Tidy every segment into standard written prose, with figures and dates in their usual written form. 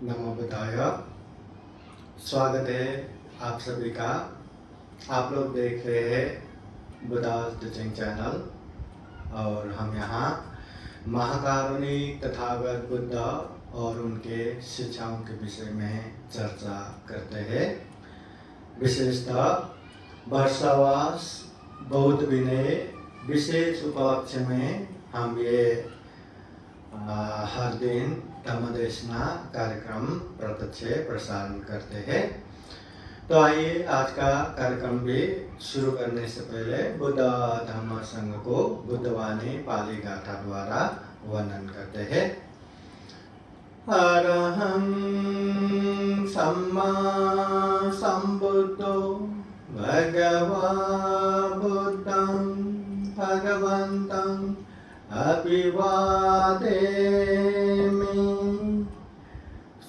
नमो बुद्धाय। स्वागत है आप सभी का। आप लोग देख रहे हैं बुद्धास टीचिंग चैनल और हम यहाँ महाकारुणिक तथागत बुद्ध और उनके शिक्षाओं के विषय में चर्चा करते हैं। विशेषतः वर्षावास बौद्ध विनय विशेष उपलक्ष्य में हम ये हर दिन धम्मदेशना कार्यक्रम प्रत्यक्ष प्रसारण करते हैं। तो आइए आज का कार्यक्रम भी शुरू करने से पहले बुद्ध धम्म संघ को बुद्धवाणी पाली गाथा द्वारा वर्णन करते हैं। अरहं सम्मा सम्बुद्धो भगवा बुद्धं भगवन्तं अभिवादेमि।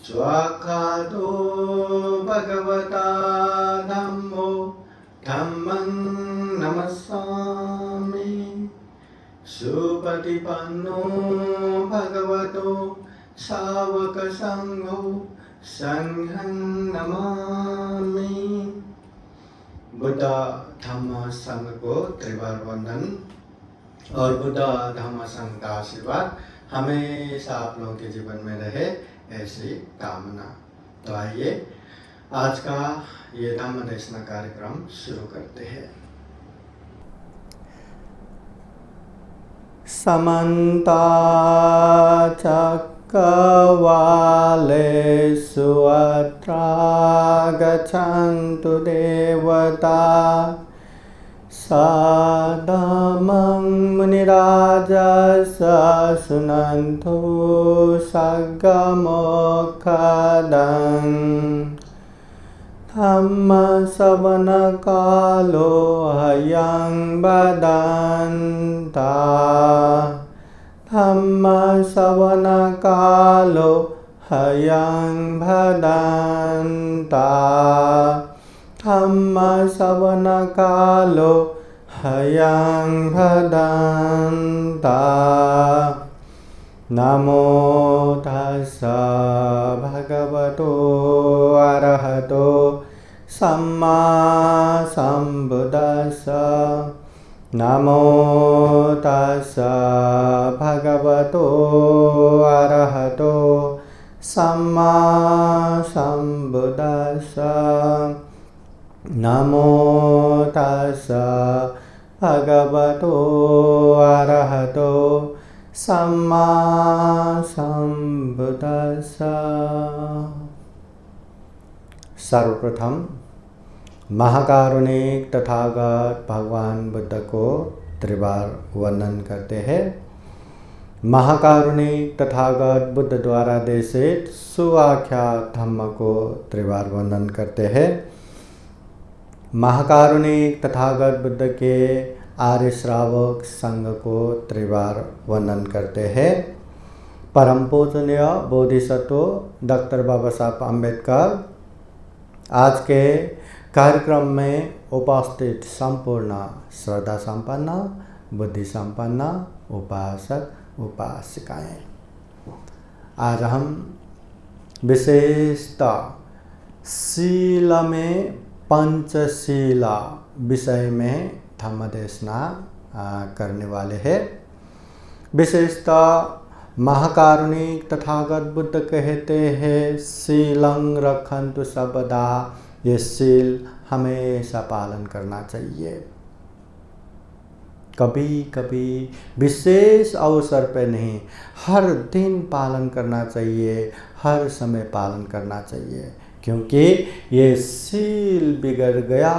स्वाखातो भगवता धम्मो धम्मं नमस्सामि। सुपतिपन्नो भगवतो सावक संघो संघं नमामि। बुद्ध धम्म संघ को त्रिवार वंदन और बुद्ध धम्म संघ का आशीर्वाद हमेशा आप लोगों के जीवन में रहे, ऐसी कामना। तो आइए आज का ये धम्म देशना कार्यक्रम शुरू करते हैं। समन्ता चक्रवालेषु अत्रा गच्छन्तु देवता सादमं मुनिराजस शृण्वन्तु सग्गमोक्षदं। धम्मश्रवणकालो ह्यं वदन्ता। धम्मश्रवणकालो ह्यं वदन्ता। धम्मश्रवणकालो ह्यं वदन्ता। नमो तस्स भगवतो अरहतो सम्मा सम्बुद्दस्स। नमो तस्स भगवतो अरहतो सम्मा सम्बुद्दस्स। नमो तस्स भगवतो अरहतो सम्मा सम्बुद्दस्स। सर्वप्रथम महाकारुणिक तथागत भगवान बुद्ध को त्रिवार वंदन करते हैं। महाकारुणिक तथागत बुद्ध द्वारा देशित सुआख्यात धम्म को त्रिवार वंदन करते हैं। महाकारुणिक तथागत बुद्ध के आर्य श्रावक संघ को त्रिवार वंदन करते हैं। परम पूजनीय बोधिसत्व डॉक्टर बाबा साहब अम्बेडकर आज के कार्यक्रम में उपस्थित संपूर्ण श्रद्धा संपन्न बुद्धि संपन्न उपासक उपासिकाएं, आज हम विशेषतः शील में पंचशीला विषय में धम्म देशना करने वाले हैं। विशेषतः महाकारुणिक तथागत बुद्ध कहते हैं शीलं रखन्तु सर्वदा। ये शील हमेशा पालन करना चाहिए। कभी कभी विशेष अवसर पे नहीं, हर दिन पालन करना चाहिए, हर समय पालन करना चाहिए। क्योंकि ये शील बिगड़ गया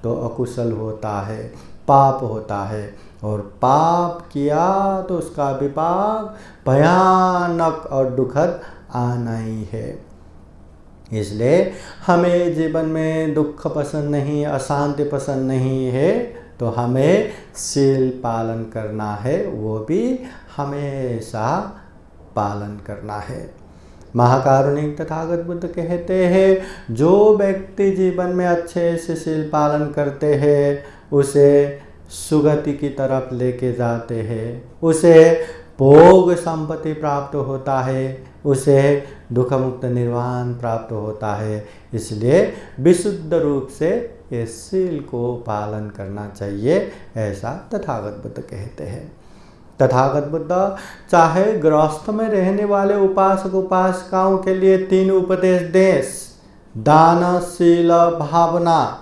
तो अकुशल होता है, पाप होता है, और पाप किया तो उसका विपाक भयानक और दुखद आना ही है। इसलिए हमें जीवन में दुख पसंद नहीं, अशांति पसंद नहीं है, तो हमें शील पालन करना है, वो भी हमेशा पालन करना है। महाकारुणिक तथागत बुद्ध कहते हैं जो व्यक्ति जीवन में अच्छे से शील पालन करते हैं उसे सुगति की तरफ लेके जाते हैं, उसे भोग संपत्ति प्राप्त होता है, उसे दुख मुक्त निर्वाण प्राप्त होता है। इसलिए विशुद्ध रूप से ये शील को पालन करना चाहिए, ऐसा तथागत बुद्ध कहते हैं। तथागत बुद्ध चाहे गृहस्थ में रहने वाले उपासक उपासिकाओं के लिए 3 उपदेश दें: दान, शील, भावना।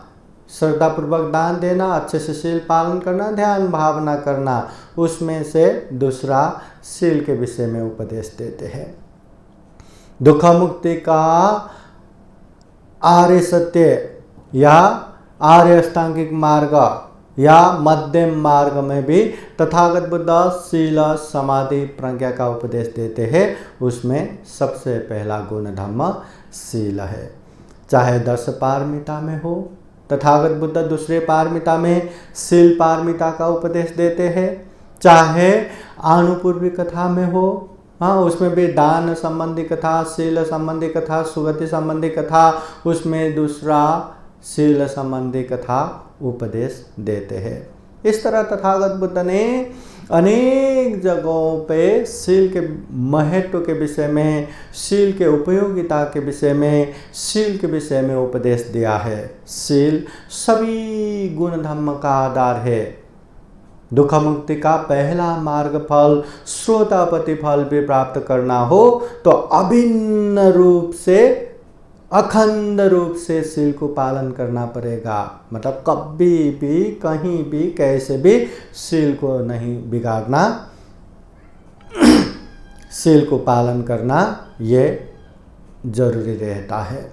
श्रद्धापूर्वक दान देना, अच्छे से शील पालन करना, ध्यान भावना करना। उसमें से दूसरा शील के विषय में उपदेश देते हैं। दुख मुक्ति का आर्य सत्य या आर्य अष्टांगिक मार्ग या मध्यम मार्ग में भी तथागत बुद्ध शील, समाधि, प्रज्ञा का उपदेश देते हैं। उसमें सबसे पहला गुण धर्म शील है। चाहे 10 पारमिता में हो, तथागत बुद्ध दूसरे पारमिता में शील पारमिता का उपदेश देते हैं। चाहे आनुपूर्वी कथा में हो, हाँ, उसमें भी दान संबंधी कथा, शील संबंधी कथा, सुगति संबंधी कथा, उसमें दूसरा शील संबंधी कथा उपदेश देते हैं। इस तरह तथागत बुद्ध ने अनेक जगहों पे शील के महत्व के विषय में, शील के उपयोगिता के विषय में, शील के विषय में उपदेश दिया है। शील सभी गुण धर्म का आधार है। दुख मुक्ति का पहला मार्ग फल, श्रोतापति फल भी प्राप्त करना हो तो अभिन्न रूप से, अखंड रूप से शील को पालन करना पड़ेगा। मतलब कभी भी, कहीं भी, कैसे भी शील को नहीं बिगाड़ना, शील को पालन करना ये जरूरी रहता है।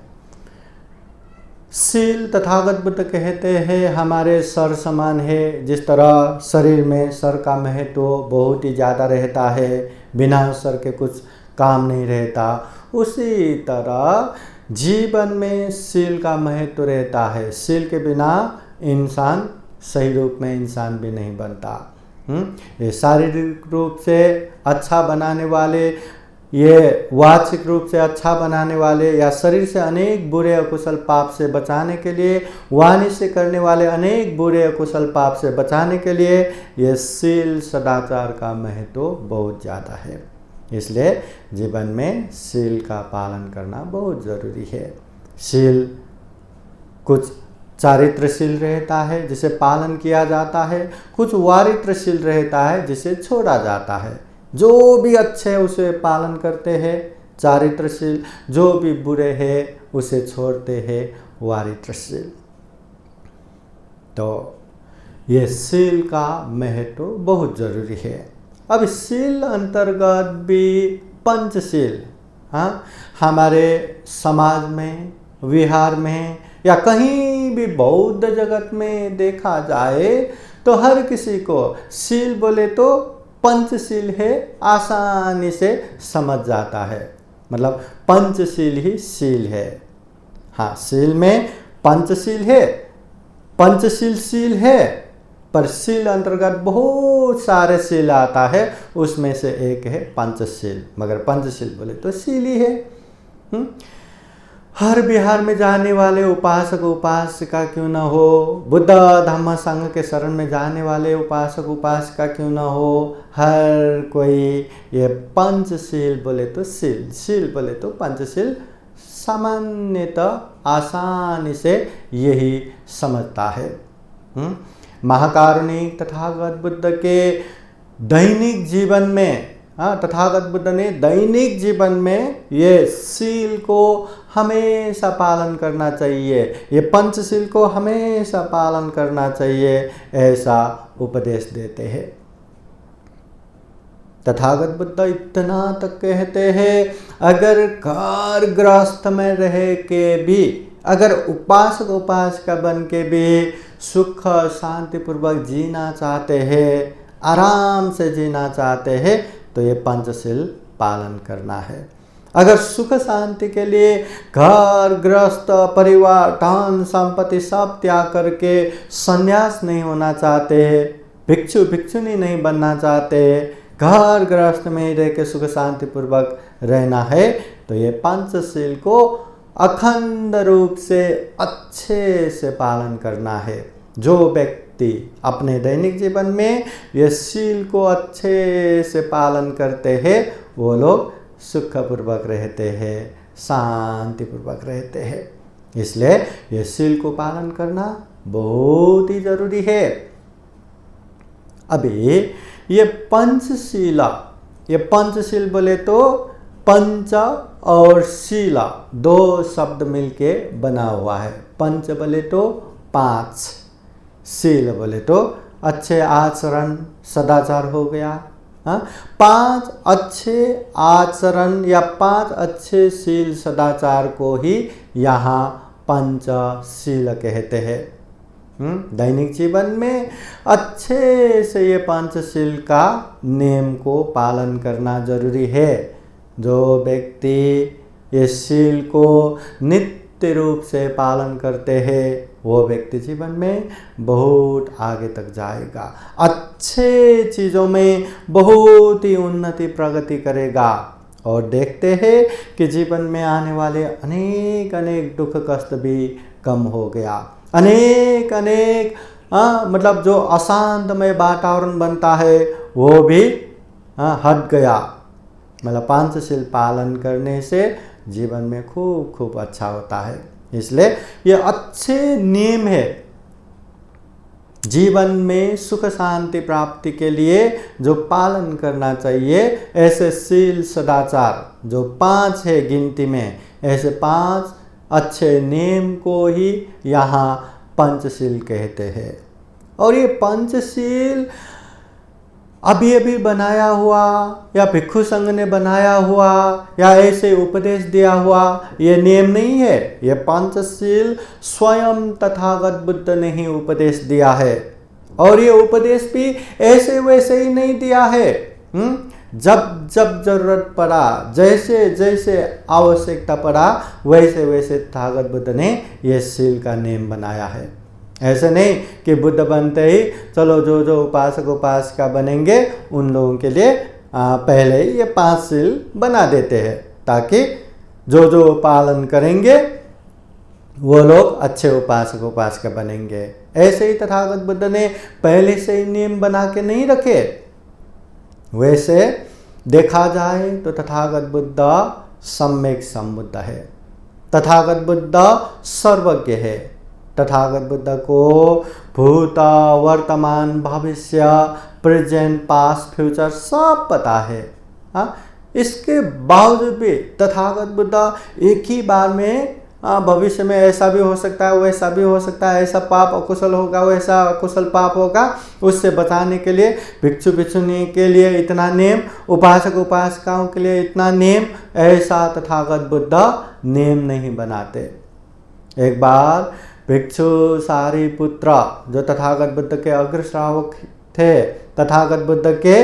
शील तथागत बुद्ध कहते हैं हमारे सर समान है। जिस तरह शरीर में सर का महत्व बहुत ही ज़्यादा रहता है, बिना सर के कुछ काम नहीं रहता, उसी तरह जीवन में शील का महत्व रहता है। शील के बिना इंसान सही रूप में इंसान भी नहीं बनता। ये शारीरिक रूप से अच्छा बनाने वाले, ये वाचिक रूप से अच्छा बनाने वाले, या शरीर से अनेक बुरे अकुशल पाप से बचाने के लिए, वाणी से करने वाले अनेक बुरे अकुशल पाप से बचाने के लिए ये शील सदाचार का महत्व बहुत ज़्यादा है। इसलिए जीवन में शील का पालन करना बहुत ज़रूरी है। शील कुछ चारित्रशील रहता है जिसे पालन किया जाता है, कुछ वारित्रशील रहता है जिसे छोड़ा जाता है। जो भी अच्छे है उसे पालन करते हैं चारित्रशील, जो भी बुरे हैं उसे छोड़ते हैं वारित्रशील। तो ये शील का महत्व बहुत ज़रूरी है। अब शील अंतर्गत भी पंचशील, हाँ, हमारे समाज में, विहार में या कहीं भी बौद्ध जगत में देखा जाए तो हर किसी को शील बोले तो पंचशील है आसानी से समझ जाता है। मतलब पंचशील ही शील है। हाँ, शील में पंचशील है, पंचशील शील है, पर शील अंतर्गत बहुत सारे शील आता है, उसमें से एक है पंचशील। मगर पंचशील बोले तो शील ही है। हर विहार में जाने वाले उपासक उपासिका क्यों न हो, बुद्ध धम्म संघ के शरण में जाने वाले उपासक उपासिका क्यों न हो, हर कोई ये पंचशील बोले तो शील, शील बोले तो पंचशील सामान्यतः आसानी से यही समझता है। महाकारुणिक तथागत बुद्ध के दैनिक जीवन में, तथागत बुद्ध ने दैनिक जीवन में ये शील को हमेशा पालन करना चाहिए, ये पंचशील को हमेशा पालन करना चाहिए, ऐसा उपदेश देते हैं। तथागत बुद्ध इतना तक कहते हैं, अगर घर गृहस्थ में रह के भी, अगर उपासक उपासिका बन के भी सुख शांति पूर्वक जीना चाहते हैं, आराम से जीना चाहते हैं, तो ये पंचशील पालन करना है। अगर सुख शांति के लिए घर गृहस्थ परिवार धन संपत्ति सब त्याग करके संन्यास नहीं होना चाहते, भिक्षु भिक्षुनी नहीं बनना चाहते, घर गृहस्थ में ही रह के सुख शांति पूर्वक रहना है, तो ये पंचशील को अखंड रूप से अच्छे से पालन करना है। जो व्यक्ति अपने दैनिक जीवन में ये शील को अच्छे से पालन करते हैं, वो लोग सुखपूर्वक रहते हैं, शांतिपूर्वक रहते हैं। इसलिए ये शील को पालन करना बहुत ही जरूरी है। अभी ये पंचशीला, ये पंचशील बोले तो पंच और शीला दो शब्द मिलके बना हुआ है। पंच बोले तो 5, शील बोले तो अच्छे आचरण सदाचार हो गया। 5 अच्छे आचरण या 5 अच्छे शील सदाचार को ही यहाँ पंचशील कहते हैं। दैनिक जीवन में अच्छे से ये पंचशील का नियम को पालन करना जरूरी है। जो व्यक्ति ये शील को नित्य रूप से पालन करते हैं वो व्यक्ति जीवन में बहुत आगे तक जाएगा, अच्छे चीज़ों में बहुत ही उन्नति प्रगति करेगा। और देखते हैं कि जीवन में आने वाले अनेक अनेक दुख कष्ट भी कम हो गया, अनेक अनेक मतलब जो अशांतमय वातावरण बनता है वो भी हट गया। मतलब पंचशील पालन करने से जीवन में खूब खूब अच्छा होता है। इसलिए ये अच्छे नियम है जीवन में सुख शांति प्राप्ति के लिए जो पालन करना चाहिए। ऐसे शील सदाचार जो 5 है गिनती में, ऐसे 5 अच्छे नियम को ही यहाँ पंचशील कहते हैं। और ये पंचशील अभी अभी बनाया हुआ या भिक्षु संघ ने बनाया हुआ या ऐसे उपदेश दिया हुआ ये नियम नहीं है। ये पंचशील स्वयं तथागत बुद्ध ने ही उपदेश दिया है। और ये उपदेश भी ऐसे वैसे ही नहीं दिया है। जब जब जरूरत पड़ा, जैसे जैसे आवश्यकता पड़ा, वैसे वैसे तथागत बुद्ध ने ये शील का नियम बनाया है। ऐसे नहीं कि बुद्ध बनते ही चलो जो जो उपासक उपासिका बनेंगे उन लोगों के लिए पहले ही ये 5 शील बना देते हैं, ताकि जो जो पालन करेंगे वो लोग अच्छे उपासक उपासिका बनेंगे। ऐसे ही तथागत बुद्ध ने पहले से ही नियम बना के नहीं रखे। वैसे देखा जाए तो तथागत बुद्ध सम्यक संबुद्ध है, तथागत बुद्ध सर्वज्ञ है। तथागत बुद्ध को भूत वर्तमान भविष्य प्रेजेंट पास्ट फ्यूचर सब पता है। इसके बावजूद भी तथागत बुद्ध एक ही बार में भविष्य में ऐसा भी हो सकता है, वैसा भी हो सकता है, ऐसा पाप अकुशल होगा, वैसा अकुशल पाप होगा, उससे बचाने के लिए भिक्षु भिक्षुणी के लिए इतना नियम, उपासक उपासिकाओं के लिए इतना नियम, ऐसा तथागत बुद्ध नियम नहीं बनाते। एक बार भिक्षु सारिपुत्र जो तथागत बुद्ध के अग्र श्रावक थे, तथागत बुद्ध के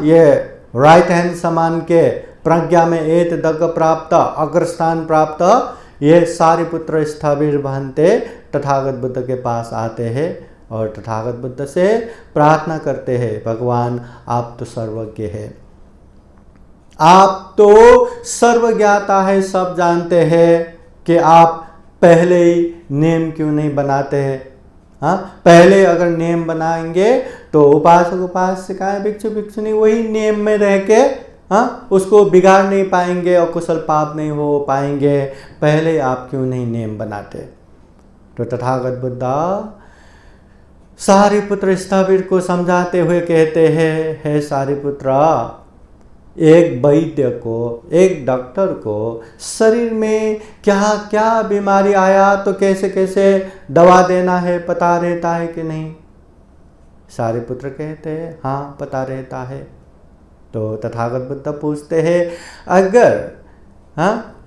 ये राइट हैंड समान के प्रज्ञा में एत दग प्राप्त अग्रस्थान प्राप्त ये सारिपुत्र स्थविर भांते तथागत बुद्ध के पास आते हैं और तथागत बुद्ध से प्रार्थना करते हैं, भगवान आप तो सर्वज्ञ है, आप तो सर्वज्ञाता है, सब जानते हैं कि आप पहले ही नियम क्यों नहीं बनाते हैं। पहले अगर नियम बनाएंगे तो उपासक उपासिकाएं भिक्षु भिक्षुणी वही नियम में रह के उसको बिगाड़ नहीं पाएंगे और कुशल पाप नहीं हो पाएंगे। पहले आप क्यों नहीं नियम बनाते। तो तथागत बुद्ध सारिपुत्र स्थविर को समझाते हुए कहते हैं, हे सारिपुत्र, एक वैद्य को, एक डॉक्टर को शरीर में क्या क्या बीमारी आया तो कैसे कैसे दवा देना है पता रहता है कि नहीं। सारिपुत्र कहते हैं हाँ पता रहता है। तो तथागत बुद्ध पूछते हैं, अगर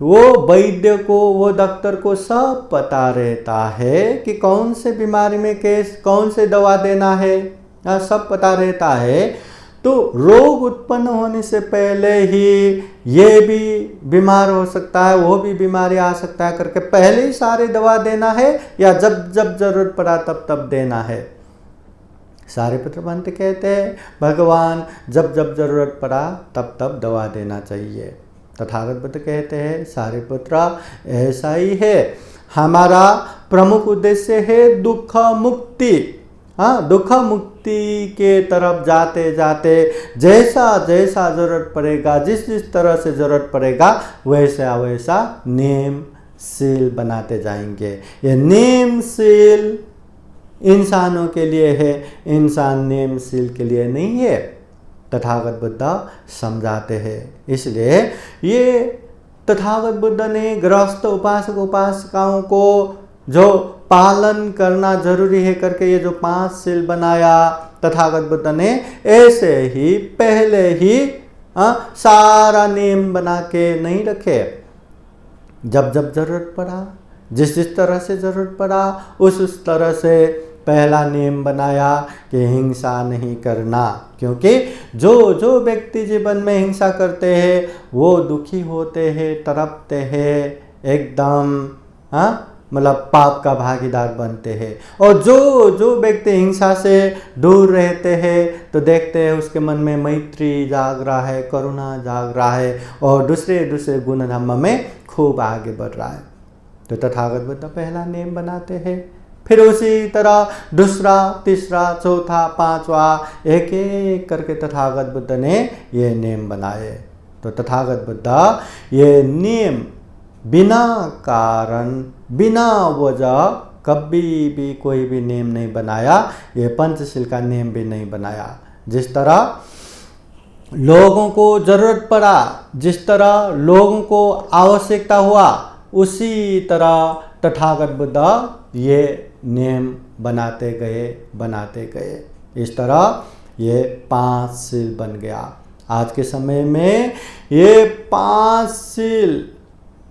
वो वैद्य को, वो डॉक्टर को सब पता रहता है कि कौन से बीमारी में कौन से दवा देना है, सब पता रहता है, तो रोग उत्पन्न होने से पहले ही ये भी बीमार हो सकता है, वो भी बीमारी आ सकता है करके पहले ही सारे दवा देना है या जब जब जरूरत पड़ा तब तब देना है। सारिपुत्र पंत कहते हैं भगवान जब जब जरूरत पड़ा तब तब दवा देना चाहिए। तथागत बुद्ध कहते हैं सारिपुत्र ऐसा ही है, हमारा प्रमुख उद्देश्य है दुख मुक्ति, हाँ, दुख मुक्ति के तरफ जाते जाते जैसा जैसा जरूरत पड़ेगा, जिस जिस तरह से जरूरत पड़ेगा, वैसा वैसा नेम सील बनाते जाएंगे। ये नेम सील इंसानों के लिए है, इंसान नेम सील के लिए नहीं है, तथागत बुद्ध समझाते हैं। इसलिए ये तथागत बुद्ध ने गृहस्थ उपासक उपासिकाओं को जो पालन करना जरूरी है करके ये जो 5 सील बनाया, तथागत बुद्ध ने ऐसे ही पहले ही सारा नेम बना के नहीं रखे। जब जब जरूरत पड़ा, जिस जिस तरह से जरूरत पड़ा, उस तरह से पहला नियम बनाया कि हिंसा नहीं करना। क्योंकि जो जो व्यक्ति जीवन में हिंसा करते हैं वो दुखी होते हैं, तड़पते हैं, एकदम मतलब पाप का भागीदार बनते हैं। और जो जो व्यक्ति हिंसा से दूर रहते हैं तो देखते हैं उसके मन में मैत्री जाग रहा है, करुणा जाग रहा है और दूसरे दूसरे गुण धर्म में खूब आगे बढ़ रहा है। तो तथागत बुद्ध पहला नियम बनाते हैं, फिर उसी तरह दूसरा, तीसरा, चौथा, पांचवा, एक एक करके तथागत बुद्ध ने ये नियम बनाए। तो तथागत बुद्ध ये नियम बिना कारण, बिना वजह कभी भी कोई भी नियम नहीं बनाया। ये पंचशील का नियम भी नहीं बनाया। जिस तरह लोगों को जरूरत पड़ा, जिस तरह लोगों को आवश्यकता हुआ, उसी तरह तथागत बुद्ध ये नियम बनाते गए। इस तरह ये 5 सील बन गया। आज के समय में ये 5 सील,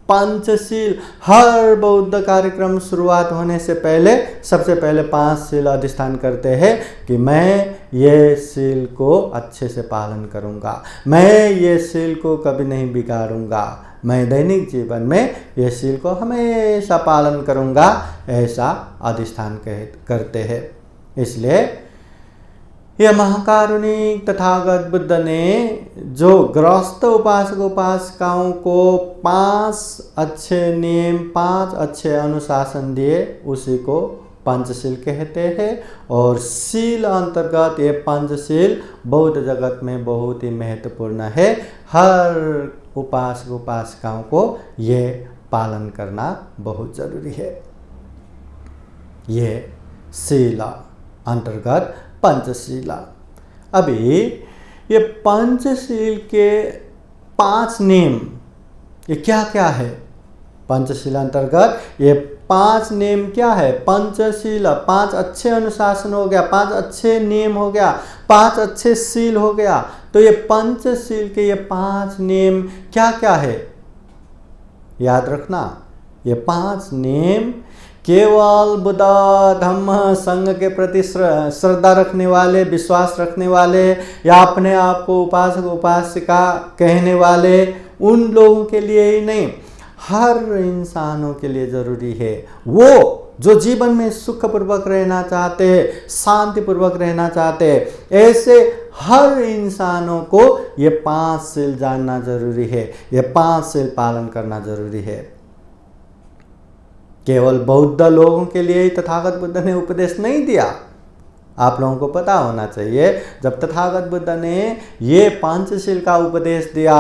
पंचशील, हर बौद्ध कार्यक्रम शुरुआत होने से पहले सबसे पहले 5 सील अधिष्ठान करते हैं कि मैं ये सील को अच्छे से पालन करूँगा, मैं ये सील को कभी नहीं बिगाड़ूंगा, मैं दैनिक जीवन में ये सील को हमेशा पालन करूँगा, ऐसा अधिष्ठान करते हैं। इसलिए यह महाकारुणिक तथागत बुद्ध ने जो गृहस्थ उपासक उपासिकाओं को 5 अच्छे नियम, 5 अच्छे अनुशासन दिए, उसी को पंचशील कहते हैं। और सील अंतर्गत ये पंचशील बौद्ध जगत में बहुत ही महत्वपूर्ण है। हर उपासक उपासिकाओं को ये पालन करना बहुत जरूरी है। ये शीला अंतर्गत पंचशीला। अभी ये पंचशील के 5 नियम ये क्या क्या है? पंचशील अंतर्गत ये 5 नियम क्या है? पंचशील 5 अच्छे अनुशासन हो गया, 5 अच्छे नियम हो गया, 5 अच्छे शील हो गया। तो ये पंचशील के ये 5 नियम क्या क्या है? याद रखना, ये 5 नियम केवल बुद्ध धम्म संघ के प्रति श्रद्धा रखने वाले, विश्वास रखने वाले या अपने आप को उपासक उपासिका कहने वाले उन लोगों के लिए ही नहीं, हर इंसानों के लिए जरूरी है। वो जो जीवन में सुखपूर्वक रहना चाहते हैं, शांतिपूर्वक रहना चाहते हैं, ऐसे हर इंसानों को ये 5 शील जानना जरूरी है, ये 5 शील पालन करना जरूरी है। केवल बौद्ध लोगों के लिए ही तथागत बुद्ध ने उपदेश नहीं दिया। आप लोगों को पता होना चाहिए, जब तथागत बुद्ध ने ये पंचशील का उपदेश दिया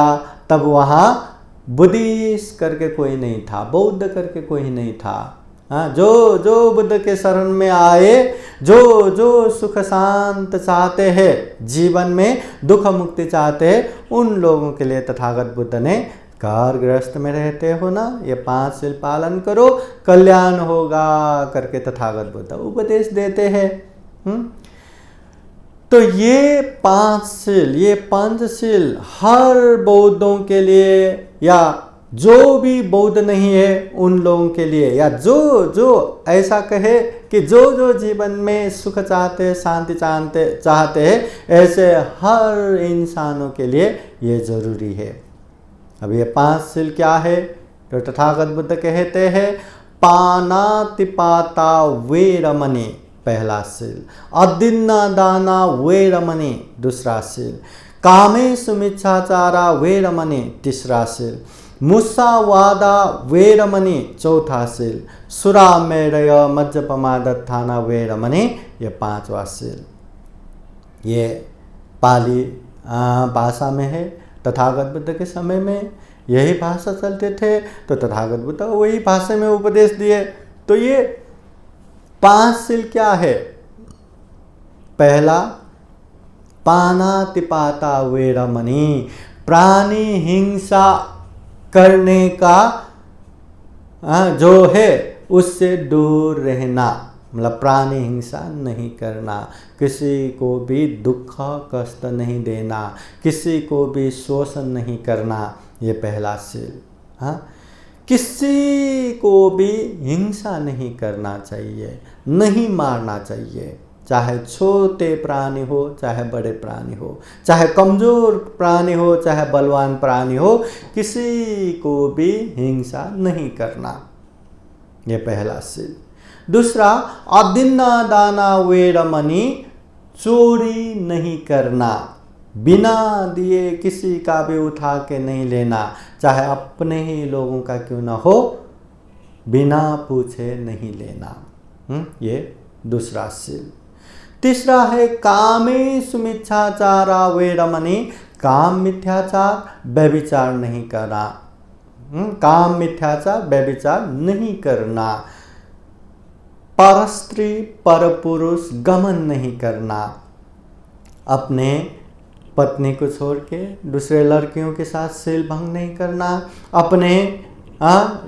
तब वहाँ बुद्धिस्ट करके कोई नहीं था, बौद्ध करके कोई नहीं था। हाँ, जो जो बुद्ध के शरण में आए, जो जो सुख शांत चाहते हैं, जीवन में दुख मुक्ति चाहते हैं, उन लोगों के लिए तथागत बुद्ध ने घर गृहस्थ में रहते हो ना, ये 5 शील पालन करो, कल्याण होगा करके तथागत बुद्ध उपदेश देते हैं। तो ये 5 शील, ये पंचशील हर बौद्धों के लिए या जो भी बौद्ध नहीं है उन लोगों के लिए, या जो जो ऐसा कहे कि जो जो जीवन में सुख चाहते, शांति चाहते हैं, ऐसे हर इंसानों के लिए ये जरूरी है। अब ये 5 शील क्या है? तो तथागत बुद्ध कहते हैं पानातिपाता वेरमणि पहला शील, अदिन्ना दाना वेरमणि दूसरा शील, कामेषु मिच्छाचारा वेरमणि तीसरा शील, मुसावादा वेरमणि चौथा सील, सुरामेरय मज्जपमादत्थाना वेरमणि ये पांचवा सील। ये पाली भाषा में है। तथागत बुद्ध के समय में यही भाषा चलते थे, तो तथागत बुद्ध वही भाषा में उपदेश दिए। तो ये 5 सील क्या है? पहला, पानातिपाता वेरमणि, प्राणी हिंसा करने का जो है उससे दूर रहना, मतलब प्राणी हिंसा नहीं करना, किसी को भी दुख कष्ट नहीं देना, किसी को भी शोषण नहीं करना, ये पहला सील। हाँ, किसी को भी हिंसा नहीं करना चाहिए, नहीं मारना चाहिए, चाहे छोटे प्राणी हो चाहे बड़े प्राणी हो, चाहे कमजोर प्राणी हो चाहे बलवान प्राणी हो, किसी को भी हिंसा नहीं करना, ये पहला सील। दूसरा, अदिन्ना दाना वेरमणि, चोरी नहीं करना, बिना दिए किसी का भी उठा के नहीं लेना, चाहे अपने ही लोगों का क्यों ना हो, बिना पूछे नहीं लेना, ये दूसरा सील। तीसरा है कामेषु मिथ्याचारा वेरमणि, काम मिथ्याचार व्यभिचार नहीं करना, काम मिथ्याचार व्यभिचार नहीं करना, परस्त्री परपुरुष गमन नहीं करना, अपने पत्नी को छोड़ के दूसरे लड़कियों के साथ सील भंग नहीं करना, अपने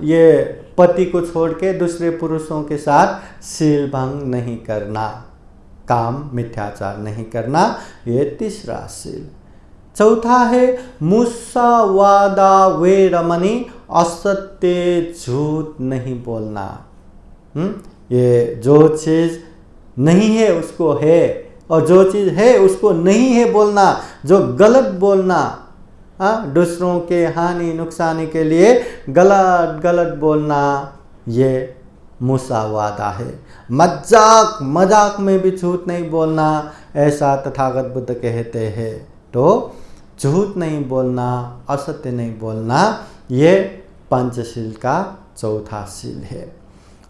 ये पति को छोड़ के दूसरे पुरुषों के साथ सील भंग नहीं करना, काम मिथ्याचार नहीं करना, ये तीसरा सील। चौथा है मुसावादा वेरमणि, असत्य झूठ नहीं बोलना। ये जो चीज़ नहीं है उसको है, और जो चीज़ है उसको नहीं है बोलना, जो गलत बोलना, दूसरों के हानि नुकसानी के लिए गलत गलत बोलना, ये मुसावादा है। मजाक मजाक में भी झूठ नहीं बोलना, ऐसा तथागत बुद्ध कहते हैं। तो झूठ नहीं बोलना, असत्य नहीं बोलना, ये पंचशील का चौथा सील है।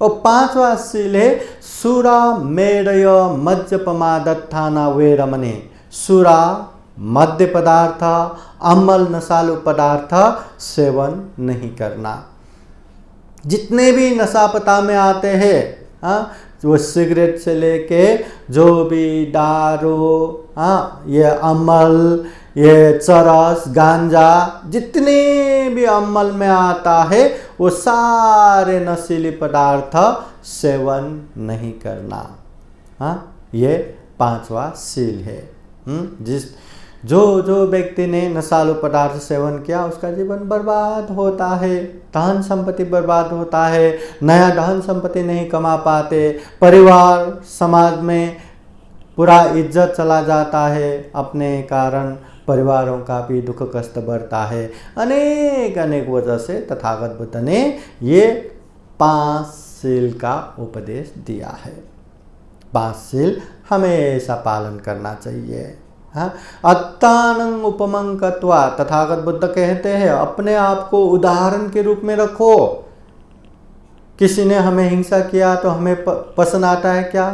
और पांचवा सील है सुरा मेरय मज्जपमादत्थाना वेरमणि, सुरा मद्य पदार्थ, अम्ल नशालु पदार्थ सेवन नहीं करना। जितने भी नशापता में आते हैं, वो सिगरेट से लेके जो भी दारू, ये अम्ल, ये चरस, गांजा, जितने भी अम्ल में आता है वो सारे नशीली पदार्थ सेवन नहीं करना। ये पांचवा सील है। जो व्यक्ति ने नशालु पदार्थ सेवन किया उसका जीवन बर्बाद होता है, धन संपत्ति बर्बाद होता है, नया धन संपत्ति नहीं कमा पाते, परिवार समाज में पूरा इज्जत चला जाता है, अपने कारण परिवारों का भी दुख कष्ट बढ़ता है। अनेक अनेक वजह से तथागत बुद्ध ने ये 5 सील का उपदेश दिया है। 5 सील हमेशा पालन करना चाहिए। अत्तानं उपमं कृत्वा, तथागत बुद्ध कहते हैं अपने आप को उदाहरण के रूप में रखो। किसी ने हमें हिंसा किया तो हमें पसंद आता है क्या?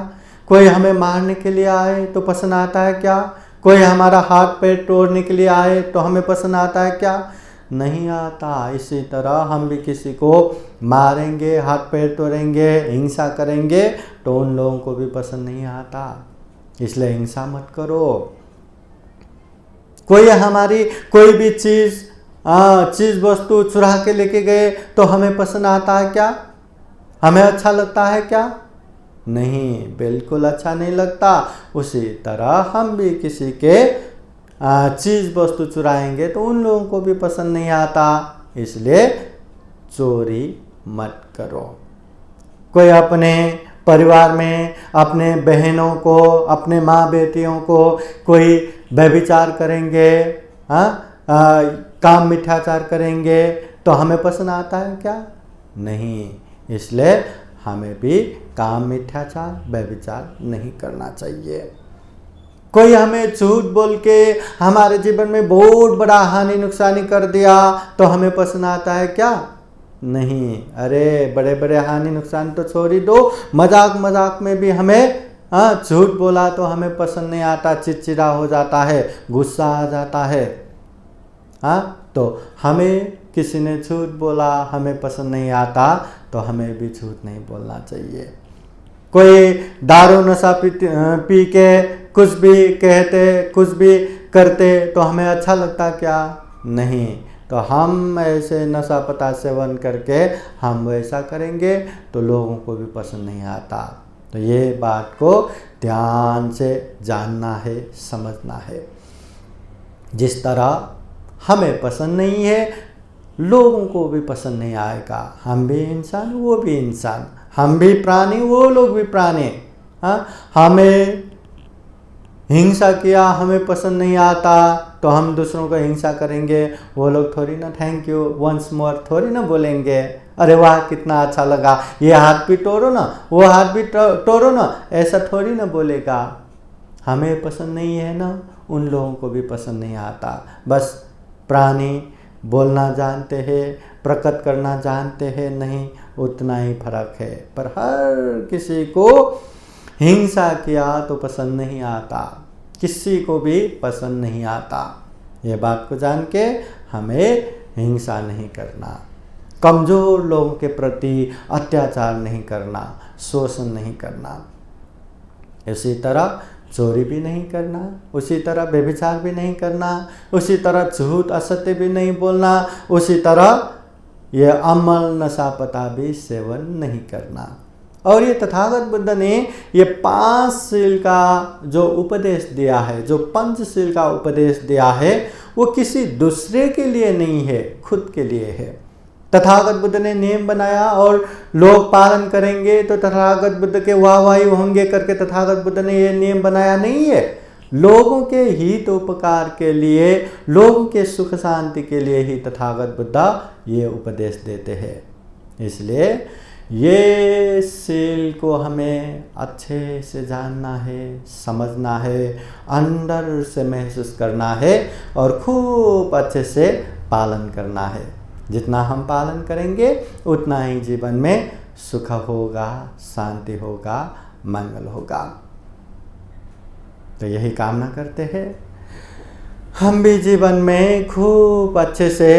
कोई हमें मारने के लिए आए तो पसंद आता है क्या? कोई हमारा हाथ पैर तोड़ने के लिए आए तो हमें पसंद आता है क्या? नहीं आता। इसी तरह हम भी किसी को मारेंगे, हाथ पैर तोड़ेंगे, हिंसा करेंगे तो उन लोगों को भी पसंद नहीं आता। इसलिए हिंसा मत करो। कोई हमारी कोई भी चीज़ वस्तु चुरा के लेके गए तो हमें पसंद आता है क्या? हमें अच्छा लगता है क्या? नहीं, बिल्कुल अच्छा नहीं लगता। उसी तरह हम भी किसी के चीज़ वस्तु चुराएंगे तो उन लोगों को भी पसंद नहीं आता। इसलिए चोरी मत करो। कोई अपने परिवार में अपने बहनों को, अपने माँ बेटियों को कोई व्यभिचार करेंगे, काम मिथ्याचार करेंगे तो हमें पसंद आता है क्या? नहीं। इसलिए हमें भी काम मिथ्याचार व्यभिचार नहीं करना चाहिए। कोई हमें झूठ बोल के हमारे जीवन में बहुत बड़ा हानि नुकसानी कर दिया तो हमें पसंद आता है क्या? नहीं। अरे बड़े बड़े हानि नुकसान तो छोड़ ही दो, मजाक मजाक में भी हमें झूठ बोला तो हमें पसंद नहीं आता, चिड़चिड़ा हो जाता है, गुस्सा आ जाता है। तो हमें किसी ने झूठ बोला, हमें पसंद नहीं आता तो हमें भी झूठ नहीं बोलना चाहिए। कोई दारू नशा पी के कुछ भी कहते कुछ भी करते तो हमें अच्छा लगता क्या? नहीं। तो हम ऐसे नशा पता सेवन करके हम वैसा करेंगे तो लोगों को भी पसंद नहीं आता। तो ये बात को ध्यान से जानना है, समझना है। जिस तरह हमें पसंद नहीं है लोगों को भी पसंद नहीं आएगा। हम भी इंसान वो भी इंसान, हम भी प्राणी वो लोग भी प्राणी। हमें हिंसा किया हमें पसंद नहीं आता तो हम दूसरों को हिंसा करेंगे, वो लोग थोड़ी ना थैंक यू वंस मोर थोड़ी ना बोलेंगे, अरे वाह कितना अच्छा लगा, ये हाथ भी तोड़ो ना, वो हाथ भी तोड़ो ना, ऐसा थोड़ी ना बोलेगा। हमें पसंद नहीं है ना, उन लोगों को भी पसंद नहीं आता। बस प्राणी बोलना जानते हैं, प्रकट करना जानते हैं नहीं, उतना ही फर्क है। पर हर किसी को हिंसा किया तो पसंद नहीं आता, किसी को भी पसंद नहीं आता। ये बात को जान के हमें हिंसा नहीं करना, कमज़ोर लोगों के प्रति अत्याचार नहीं करना, शोषण नहीं करना। इसी तरह चोरी भी नहीं करना, उसी तरह व्यभिचार भी नहीं करना, उसी तरह झूठ असत्य भी नहीं बोलना, उसी तरह ये अमल नशा पता भी सेवन नहीं करना। और ये तथागत बुद्ध ने ये 5 शील का जो उपदेश दिया है, जो पंचशील का उपदेश दिया है, वो किसी दूसरे के लिए नहीं है, खुद के लिए है। तथागत बुद्ध ने नियम बनाया और लोग पालन करेंगे तो तथागत बुद्ध के वाहवाही होंगे करके तथागत बुद्ध ने ये नियम बनाया नहीं है। लोगों के हित उपकार के लिए, लोगों के सुख शांति के लिए ही तथागत बुद्ध ये उपदेश देते हैं। इसलिए ये शील को हमें अच्छे से जानना है, समझना है, अंदर से महसूस करना है और खूब अच्छे से पालन करना है। जितना हम पालन करेंगे उतना ही जीवन में सुख होगा, शांति होगा, मंगल होगा। तो यही कामना करते हैं हम भी जीवन में खूब अच्छे से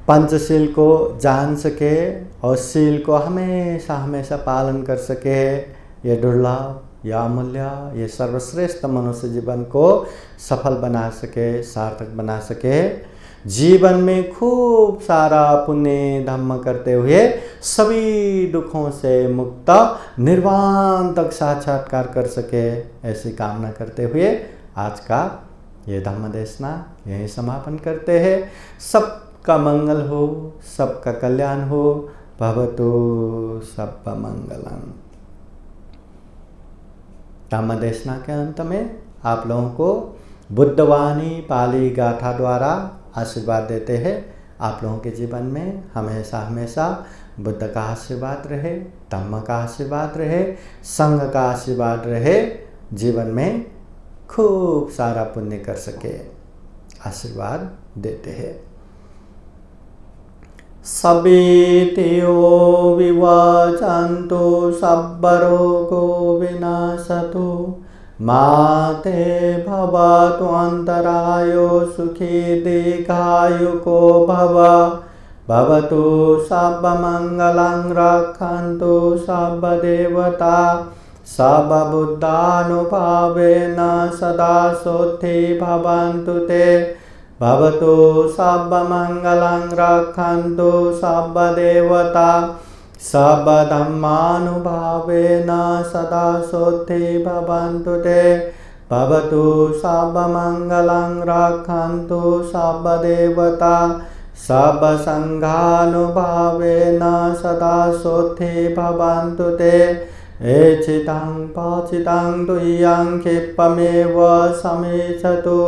पंचशील को जान सके और शील को हमेशा हमेशा पालन कर सके। ये दुर्लभ, यह अमूल्य, ये सर्वश्रेष्ठ मनुष्य जीवन को सफल बना सके, सार्थक बना सके। जीवन में खूब सारा पुण्य धर्म करते हुए सभी दुखों से मुक्त निर्वाण तक साक्षात्कार कर सके, ऐसी कामना करते हुए आज का ये धम्म देशना यही समापन करते हैं। सबका मंगल हो, सबका कल्याण हो, भवतु सब मंगलम। धम्म देशना के अंत में आप लोगों को बुद्धवाणी पाली गाथा द्वारा आशीर्वाद देते हैं। आप लोगों के जीवन में हमेशा हमेशा बुद्ध का आशीर्वाद रहे, धम्म का आशीर्वाद रहे, संघ का आशीर्वाद रहे, जीवन में खूब सारा पुण्य कर सके, आशीर्वाद देते हैं। सभीतियो विवाचन्तु सब्बरोगो विनाशतु माते भवतु अन्तरायो सुखी दीर्घायुको भव। भवतु सर्वमङ्गलं रक्षन्तु सर्वदेवता सर्वबुद्धानुभावेन सदा सोत्थि भवन्तु ते। भवतु सर्वमङ्गलं रक्षन्तु सर्वदेवता सर्वधर्मानुभावेन सदा सोत्थि भवन्तु ते। भवतु सर्वमङ्गलं रक्षन्तु सर्वदेवता सर्वसङ्घानुभावेन सदा सोत्थि भवन्तु ते। एचितं पाचितं तुय्यं क्षिप्रमेव समेचतु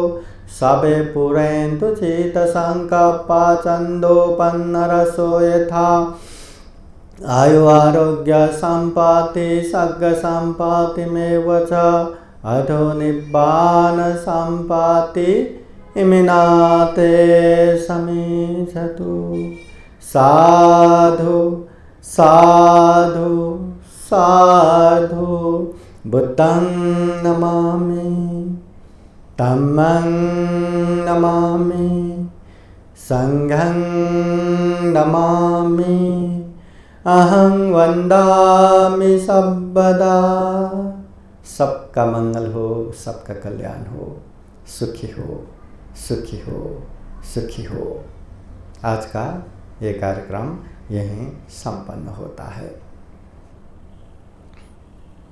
सबे पुरेन्तु चित्तसङ्कल्पा छन्दोपन्नरसो यथा। आयु आरोग्य सम्पत्ति सर्ग सम्पत्तिमेव च अधो निब्बान संपाति इमिनाते समीसतु। साधु साधु साधु बुद्धं नमामि, धम्मं नमामि, संघं नमामि, अहं वंदामि सर्वदा। सबका मंगल हो, सबका कल्याण हो, सुखी हो, सुखी हो, सुखी हो। आज का ये कार्यक्रम यहीं संपन्न होता है।